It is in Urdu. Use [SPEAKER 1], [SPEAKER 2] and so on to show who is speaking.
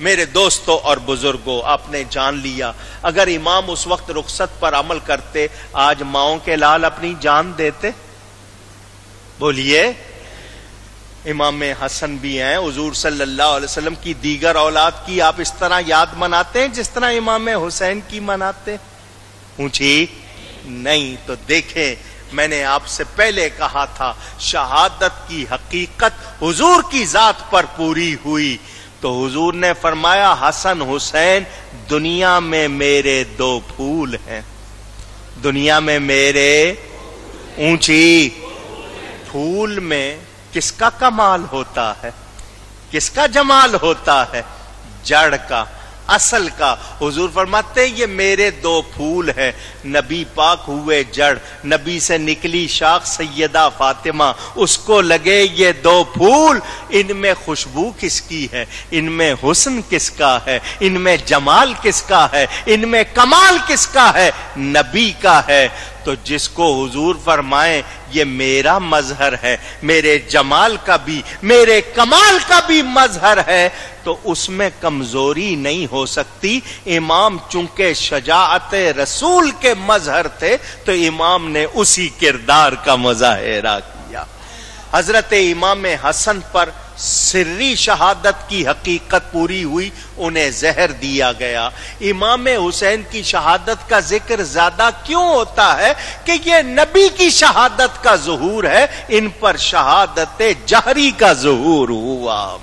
[SPEAKER 1] میرے دوستوں اور بزرگوں، آپ نے جان لیا اگر امام اس وقت رخصت پر عمل کرتے، آج ماؤں کے لال اپنی جان دیتے؟ بولیے، امام حسن بھی ہیں، حضور صلی اللہ علیہ وسلم کی دیگر اولاد کی آپ اس طرح یاد مناتے ہیں جس طرح امام حسین کی مناتے؟ اونچی نہیں۔ تو دیکھیں، میں نے آپ سے پہلے کہا تھا شہادت کی حقیقت حضور کی ذات پر پوری ہوئی تو حضور نے فرمایا حسن حسین دنیا میں میرے دو پھول ہیں، دنیا میں میرے اونچی پھول میں کس کا کمال ہوتا ہے، کس کا جمال ہوتا ہے؟ جڑ کا، اصل کا۔ حضور فرماتے ہیں یہ میرے دو پھول ہیں، نبی پاک ہوئے جڑ، نبی سے نکلی شاخ سیدہ فاطمہ، اس کو لگے یہ دو پھول، ان میں خوشبو کس کی ہے، ان میں حسن کس کا ہے، ان میں جمال کس کا ہے، ان میں کمال کس کا ہے؟ نبی کا ہے۔ تو جس کو حضور فرمائیں یہ میرا مظہر ہے، میرے جمال کا بھی میرے کمال کا بھی مظہر ہے، تو اس میں کمزوری نہیں ہو سکتی۔ امام چونکہ شجاعت رسول کے مظہر تھے تو امام نے اسی کردار کا مظاہرہ کیا۔ حضرت امام حسن پر سری شہادت کی حقیقت پوری ہوئی، انہیں زہر دیا گیا۔ امام حسین کی شہادت کا ذکر زیادہ کیوں ہوتا ہے کہ یہ نبی کی شہادت کا ظہور ہے، ان پر شہادت جہری کا ظہور ہوا۔